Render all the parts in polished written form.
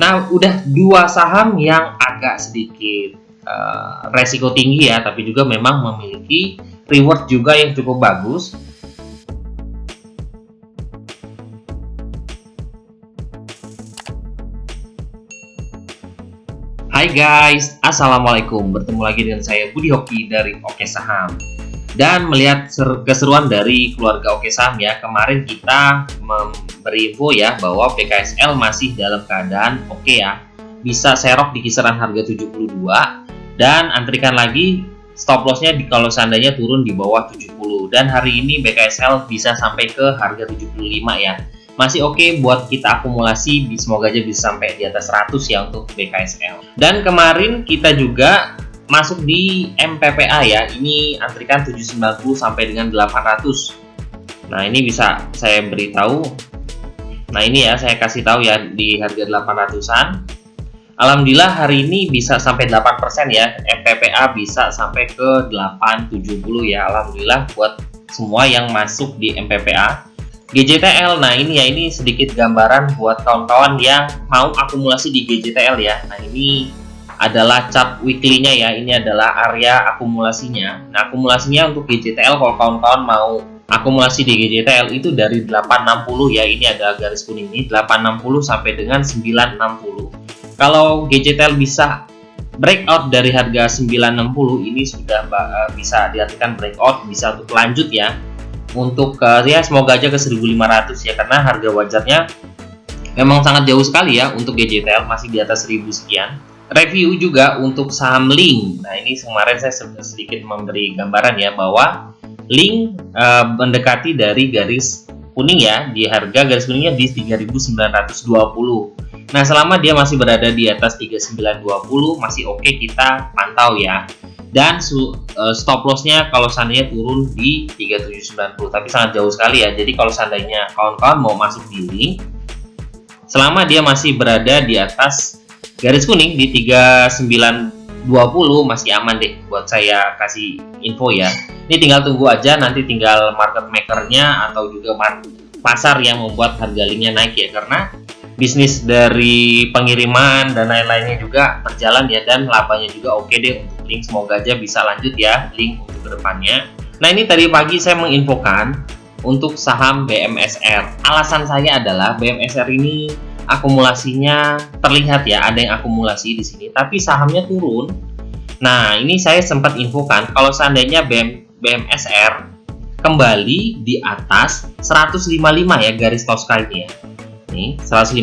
Nah, udah dua saham yang agak sedikit resiko tinggi ya, tapi juga memang memiliki reward juga yang cukup bagus. Hai guys, Assalamualaikum. Bertemu lagi dengan saya Budi Hoki dari Oke Saham. Dan melihat keseruan dari keluarga Oke Saham ya, kemarin kita memberi info ya bahwa PKSL masih dalam keadaan oke ya. Bisa serok di kisaran harga 72 dan antrikan lagi stop lossnya kalau seandainya turun di bawah 70. Dan hari ini BKSL bisa sampai ke harga 75 ya. Masih oke buat kita akumulasi, semoga aja bisa sampai di atas 100 ya untuk BKSL. Dan kemarin kita juga masuk di MPPA ya, ini antrikan 790 sampai dengan 800. Nah ini bisa saya beritahu, nah ini ya saya kasih tahu ya di harga 800an. Alhamdulillah hari ini bisa sampai 8% ya, MPPA bisa sampai ke 870 ya. Alhamdulillah buat semua yang masuk di MPPA. GJTL, nah ini ya, ini sedikit gambaran buat kawan-kawan yang mau akumulasi di GJTL ya. Nah ini adalah chart weekly-nya ya, ini adalah area akumulasinya. Nah akumulasinya untuk GJTL kalau kawan-kawan mau akumulasi di GJTL itu dari 860 ya, ini ada garis kuning ini 860 sampai dengan 960. Kalau GJTL bisa breakout dari harga 960 ini sudah bisa diartikan breakout, bisa untuk lanjut ya. Untuk ya semoga aja ke 1500 ya, karena harga wajarnya memang sangat jauh sekali ya untuk GJTL, masih di atas 1000 sekian. Review juga untuk saham Link. Nah ini kemarin saya sedikit memberi gambaran ya bahwa Link mendekati dari garis kuning ya, di harga garis kuningnya di 3920. Nah selama dia masih berada di atas 3920 masih oke kita pantau ya. Dan stop lossnya kalau seandainya turun di 3790, tapi sangat jauh sekali ya. Jadi kalau seandainya kawan-kawan mau masuk di Link, selama dia masih berada di atas garis kuning di 3920 masih aman deh buat saya kasih info ya. Ini tinggal tunggu aja, nanti tinggal market makernya atau juga pasar yang membuat harga Linknya naik ya, karena bisnis dari pengiriman dan lain-lainnya juga berjalan ya, dan labanya juga oke deh untuk Link. Semoga aja bisa lanjut ya Link untuk kedepannya. Nah ini tadi pagi saya menginfokan untuk saham BMSR. Alasan saya adalah BMSR ini akumulasinya terlihat ya, ada yang akumulasi di sini, tapi sahamnya turun. Nah ini saya sempat infokan kalau seandainya BMSR kembali di atas 155 ya garis Tosca ini ya. Nih 155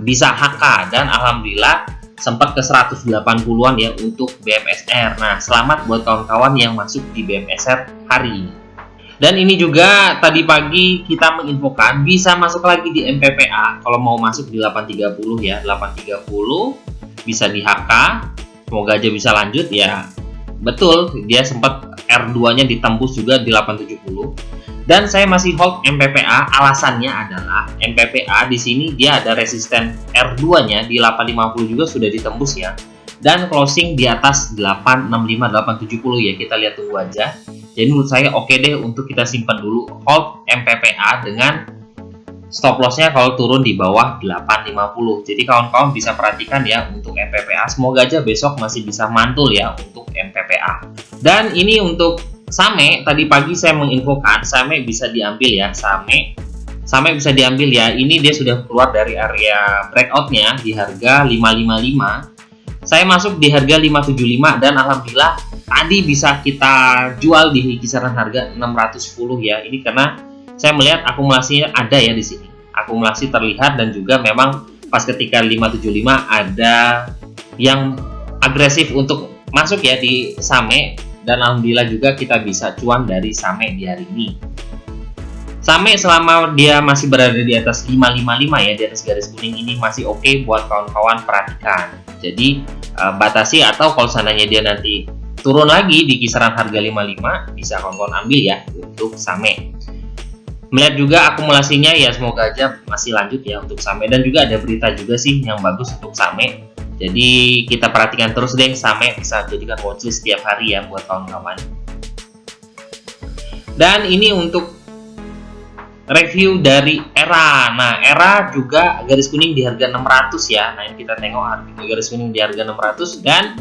bisa HK, dan alhamdulillah sempat ke 180-an ya untuk BMSR. Nah selamat buat kawan-kawan yang masuk di BMSR hari ini. Dan ini juga tadi pagi kita menginfokan bisa masuk lagi di MPPA kalau mau masuk di 830 ya, 830 bisa di HK, semoga aja bisa lanjut ya. Betul, dia sempat R2 nya ditembus juga di 870. Dan saya masih hold MPPA, alasannya adalah MPPA di sini dia ada resisten R2-nya di 850 juga sudah ditembus ya. Dan closing di atas 865 870 ya, kita lihat tunggu aja. Jadi menurut saya oke deh untuk kita simpan dulu, hold MPPA dengan stop loss-nya kalau turun di bawah 850. Jadi kawan-kawan bisa perhatikan ya untuk MPPA, semoga aja besok masih bisa mantul ya untuk MPPA. Dan ini untuk Same, tadi pagi saya menginfokan Same bisa diambil ya, Same bisa diambil ya. Ini dia sudah keluar dari area breakout-nya di harga 555. Saya masuk di harga 575 dan alhamdulillah tadi bisa kita jual di kisaran harga 610 ya. Ini karena saya melihat akumulasinya ada ya di sini. Akumulasi terlihat, dan juga memang pas ketika 575 ada yang agresif untuk masuk ya di Same. Dan alhamdulillah juga kita bisa cuan dari Same di hari ini. Same selama dia masih berada di atas 555 ya, di atas garis kuning ini masih oke buat kawan-kawan perhatikan. Jadi batasi, atau kalau seandainya dia nanti turun lagi di kisaran harga 55 bisa kawan-kawan ambil ya untuk Same. Melihat juga akumulasinya ya, semoga aja masih lanjut ya untuk Same. Dan juga ada berita juga sih yang bagus untuk Same. Jadi kita perhatikan terus deh, Same bisa jadikan watchlist setiap hari ya buat kawan-kawan. Dan ini untuk review dari ERA. Nah, ERA juga garis kuning di harga 600 ya. Nah, kita tengok garis kuning di harga 600 dan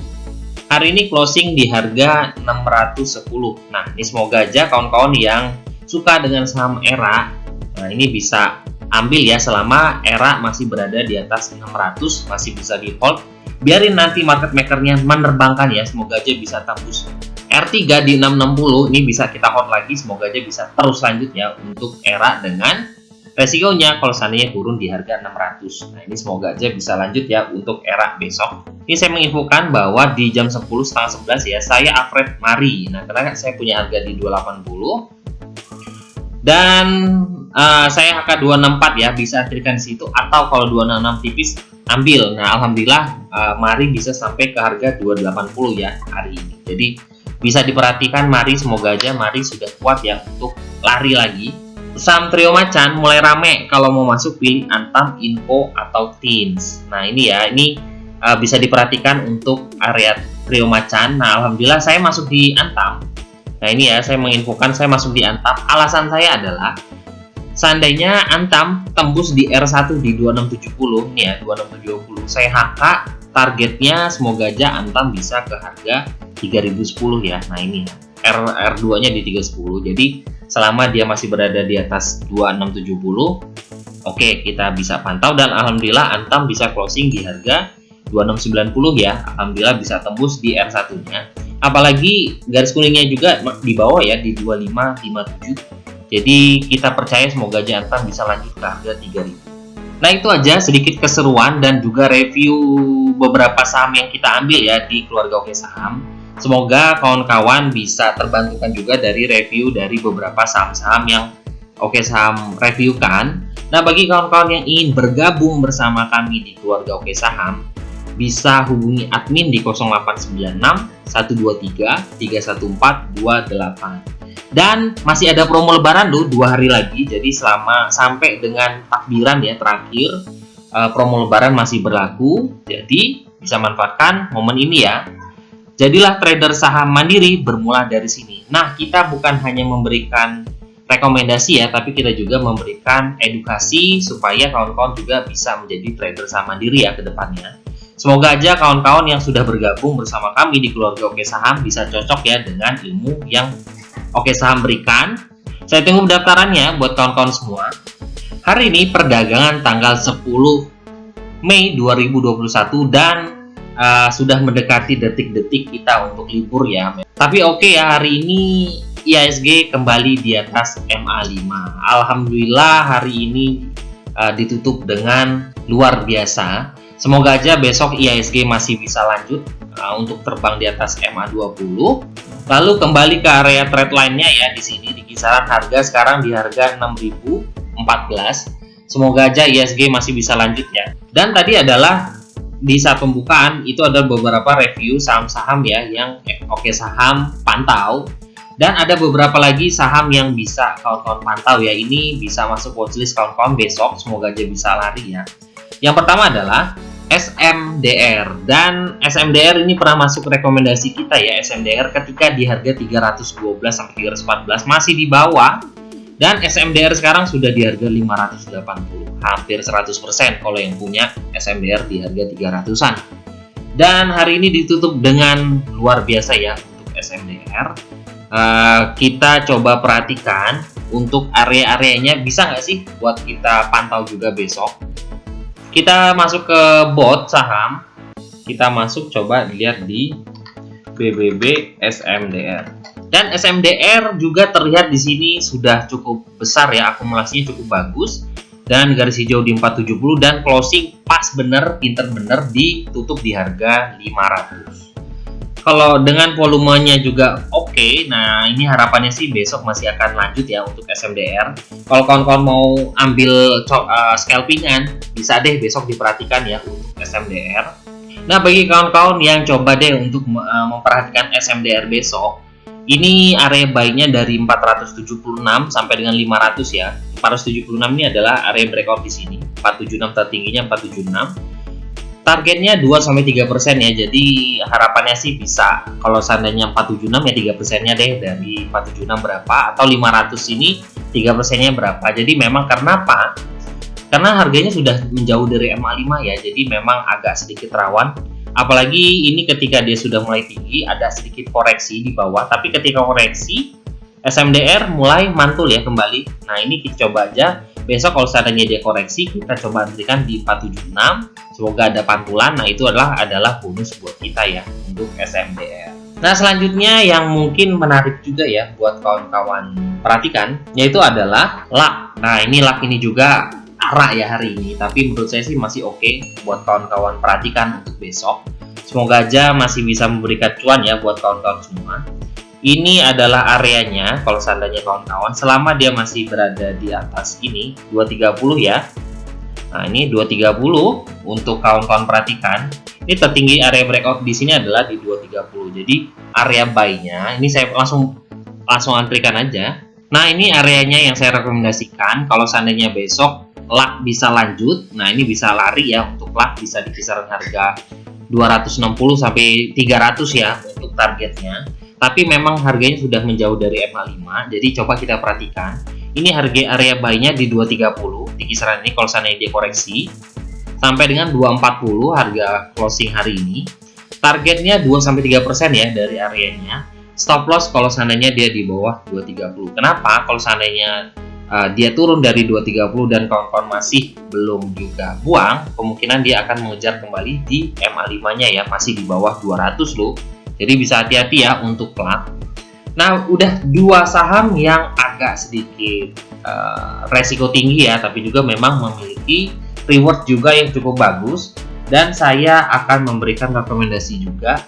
hari ini closing di harga 610. Nah, ini semoga aja kawan-kawan yang suka dengan saham ERA, nah ini bisa ambil ya selama ERA masih berada di atas 600, masih bisa di hold. Biarin nanti market makernya menerbangkan ya, semoga aja bisa tembus R3 di 660, ini bisa kita hold lagi, semoga aja bisa terus lanjut ya untuk ERA dengan resikonya kalau seandainya turun di harga 600. Nah, ini semoga aja bisa lanjut ya untuk ERA besok. Ini saya menginfokan bahwa di jam 10 setengah 11 ya, saya average Mari. Nah, karena saya punya harga di 280 dan saya HK264 ya, bisa antrikan di situ, atau kalau 266 tipis ambil. Nah, alhamdulillah Mari bisa sampai ke harga 280 ya hari ini. Jadi bisa diperhatikan Mari, semoga aja Mari sudah kuat ya untuk lari lagi. Saham trio macan mulai rame, kalau mau masuk pilih Antam, Info, atau Teens. Nah, ini ya, ini bisa diperhatikan untuk area trio macan. Nah, alhamdulillah saya masuk di Antam. Nah, ini ya, saya menginfokan saya masuk di Antam. Alasan saya adalah seandainya Antam tembus di R1 di 2670 nih ya, 2670, saya HK targetnya semoga aja Antam bisa ke harga 3010 ya. Nah, ini ya, R2 nya di 310. Jadi selama dia masih berada di atas 2670, oke, kita bisa pantau dan alhamdulillah Antam bisa closing di harga 2690 ya. Alhamdulillah bisa tembus di R1 nya. Apalagi garis kuningnya juga di bawah ya, di 2557. Jadi kita percaya semoga aja Antam bisa lanjut ke harga 3000. Nah, itu aja sedikit keseruan dan juga review beberapa saham yang kita ambil ya di keluarga Oke Saham. Semoga kawan-kawan bisa terbantukan juga dari review dari beberapa saham-saham yang Oke Saham reviewkan. Nah, bagi kawan-kawan yang ingin bergabung bersama kami di keluarga Oke Saham, bisa hubungi admin di 0896 123 314 28. Dan masih ada promo lebaran loh, 2 hari lagi. Jadi selama sampai dengan takbiran ya terakhir, promo lebaran masih berlaku. Jadi bisa manfaatkan momen ini ya. Jadilah trader saham mandiri bermula dari sini. Nah, kita bukan hanya memberikan rekomendasi ya, tapi kita juga memberikan edukasi supaya kawan-kawan juga bisa menjadi trader saham mandiri ya ke depannya. Semoga aja kawan-kawan yang sudah bergabung bersama kami di keluarga Oke Saham bisa cocok ya dengan ilmu yang Oke Saham berikan. Saya tunggu pendaftarannya buat kawan-kawan semua. Hari ini perdagangan tanggal 10 Mei 2021 dan sudah mendekati detik-detik kita untuk libur ya. Tapi oke ya, hari ini IHSG kembali di atas MA5. Alhamdulillah hari ini ditutup dengan luar biasa. Semoga aja besok IHSG masih bisa lanjut untuk terbang di atas MA20. Lalu kembali ke area trend line-nya ya, di sini di kisaran harga sekarang di harga 6014. Semoga aja IHSG masih bisa lanjut ya. Dan tadi adalah di saat pembukaan itu ada beberapa review saham-saham ya yang Oke Saham pantau, dan ada beberapa lagi saham yang bisa kawan-kawan pantau ya. Ini bisa masuk watchlist kawan-kawan besok, semoga aja bisa lari ya. Yang pertama adalah SMDR, dan SMDR ini pernah masuk rekomendasi kita ya. SMDR ketika di harga 312 sampai 314 masih di bawah, dan SMDR sekarang sudah di harga 580, hampir 100% kalau yang punya SMDR di harga 300-an. Dan hari ini ditutup dengan luar biasa ya untuk SMDR. Kita coba perhatikan untuk area-areanya, bisa nggak sih buat kita pantau juga besok. Kita masuk ke bot saham, kita masuk coba lihat di BBB SMDR. Dan SMDR juga terlihat di sini sudah cukup besar ya, akumulasinya cukup bagus. Dan garis hijau di 470 dan closing pas bener, pinter bener, ditutup di harga 500. Kalau dengan volumenya juga oke, nah ini harapannya sih besok masih akan lanjut ya untuk SMDR. Kalau kawan-kawan mau ambil scalpingan, bisa deh besok diperhatikan ya untuk SMDR. Nah, bagi kawan-kawan yang coba deh untuk memperhatikan SMDR besok, ini area buy-nya dari 476 sampai dengan 500 ya. 476 ini adalah area breakout di sini. 476 tertingginya 476. Targetnya 2-3% ya. Jadi harapannya sih bisa, kalau seandainya 476 ya 3%-nya deh dari 476 berapa, atau 500 ini 3%-nya berapa. Jadi memang karena apa? Karena harganya sudah menjauh dari MA5 ya, jadi memang agak sedikit rawan. Apalagi ini ketika dia sudah mulai tinggi, ada sedikit koreksi di bawah, tapi ketika koreksi, SMDR mulai mantul ya kembali. Nah ini kita coba aja, besok kalau seandainya dia koreksi, kita coba berikan di 476, semoga ada pantulan. Nah itu adalah bonus buat kita ya, untuk SMDR. Nah selanjutnya yang mungkin menarik juga ya buat kawan-kawan perhatikan, yaitu adalah LAK. Nah ini LAK ini juga arah ya hari ini, tapi menurut saya sih masih oke buat kawan-kawan perhatikan untuk besok. Semoga aja masih bisa memberikan cuan ya buat kawan-kawan semua. Ini adalah areanya kalau seandainya kawan-kawan selama dia masih berada di atas ini 230 ya. Nah ini 230 untuk kawan-kawan perhatikan. Ini tertinggi area breakout di sini adalah di 230. Jadi area buy-nya ini saya langsung antrikan aja. Nah ini areanya yang saya rekomendasikan kalau seandainya besok LAK bisa lanjut. Nah ini bisa lari ya, untuk LAK bisa di kisaran harga 260 sampai 300 ya untuk targetnya. Tapi memang harganya sudah menjauh dari MA5, jadi coba kita perhatikan. Ini harga area buy-nya di 230 di kisaran ini kalau seandainya dia koreksi sampai dengan 240 harga closing hari ini. Targetnya 2-3% ya dari areanya. Stop loss kalau seandainya dia di bawah 230. Kenapa? Kalau seandainya dia turun dari 230 dan kawan-kawan masih belum juga buang, kemungkinan dia akan mengejar kembali di MA5-nya ya, masih di bawah 200 loh. Jadi bisa hati-hati ya untuk LAK. Nah, udah dua saham yang agak sedikit resiko tinggi ya, tapi juga memang memiliki reward juga yang cukup bagus. Dan saya akan memberikan rekomendasi juga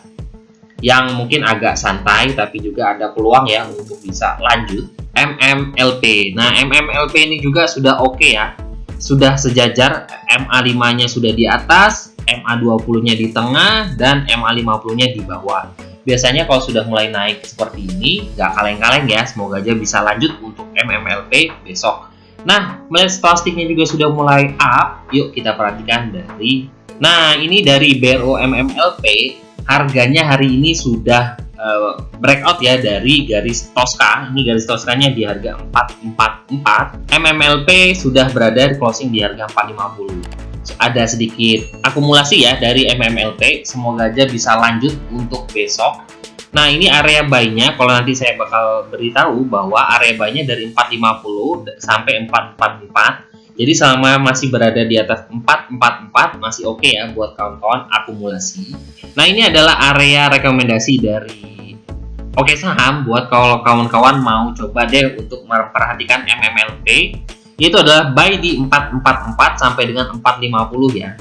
yang mungkin agak santai, tapi juga ada peluang ya untuk bisa lanjut. MMLP. Nah, MMLP ini juga sudah oke ya. Sudah sejajar, MA5-nya sudah di atas, MA20-nya di tengah, dan MA50-nya di bawah. Biasanya kalau sudah mulai naik seperti ini, nggak kaleng-kaleng ya. Semoga aja bisa lanjut untuk MMLP besok. Nah, melihat stokastiknya juga sudah mulai up. Yuk kita perhatikan dari... Nah, ini dari BRO MMLP. Harganya hari ini sudah breakout ya dari garis Tosca. Ini garis Toscanya di harga 444. MMLP sudah berada di closing di harga 450. Ada sedikit akumulasi ya dari MMLP. Semoga aja bisa lanjut untuk besok. Nah ini area buy-nya, kalau nanti saya bakal beritahu bahwa area buy-nya dari 450 sampai 444. Jadi selama masih berada di atas 444 masih oke ya buat kawan-kawan akumulasi. Nah ini adalah area rekomendasi dari Oke Saham buat kalau kawan-kawan mau coba deh untuk memperhatikan MMLP. Itu adalah buy di 444 sampai dengan 450 ya.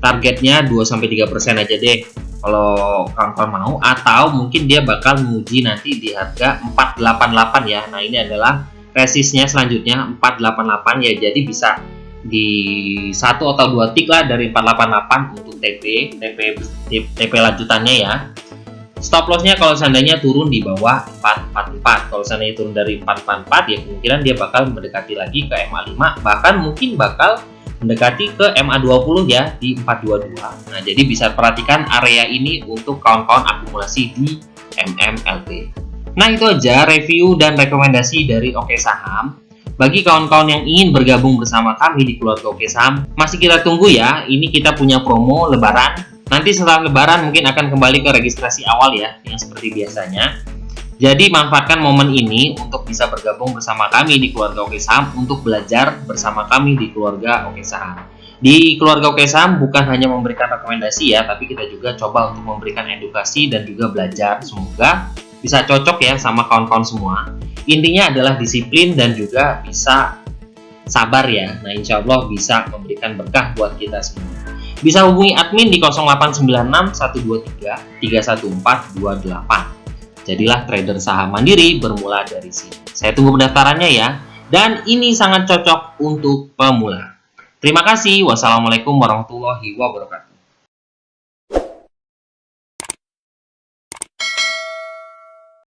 Targetnya 2-3% aja deh kalau kawan-kawan mau, atau mungkin dia bakal menguji nanti di harga 488 ya. Nah ini adalah resistnya selanjutnya 488 ya, jadi bisa di 1 atau 2 tick lah dari 488 untuk TP lanjutannya ya. Stop lossnya kalau seandainya turun di bawah 444. Kalau seandainya turun dari 444 ya kemungkinan dia bakal mendekati lagi ke MA5, bahkan mungkin bakal mendekati ke MA20 ya di 422. Nah jadi bisa perhatikan area ini untuk kawan-kawan akumulasi di MMLP. Nah itu aja review dan rekomendasi dari Oke Saham. Bagi kawan-kawan yang ingin bergabung bersama kami di keluarga Oke Saham, masih kita tunggu ya. Ini kita punya promo lebaran. Nanti setelah lebaran mungkin akan kembali ke registrasi awal ya, yang seperti biasanya. Jadi manfaatkan momen ini untuk bisa bergabung bersama kami di keluarga Oke Saham untuk belajar bersama kami di keluarga Oke Saham. Di keluarga Oke Saham bukan hanya memberikan rekomendasi ya, tapi kita juga coba untuk memberikan edukasi dan juga belajar. Semoga bisa cocok ya sama kawan-kawan semua. Intinya adalah disiplin dan juga bisa sabar ya. Nah insya Allah bisa memberikan berkah buat kita semua. Bisa hubungi admin di 0896 123 314 28. Jadilah trader saham mandiri bermula dari sini. Saya tunggu pendaftarannya ya. Dan ini sangat cocok untuk pemula. Terima kasih. Wassalamualaikum warahmatullahi wabarakatuh.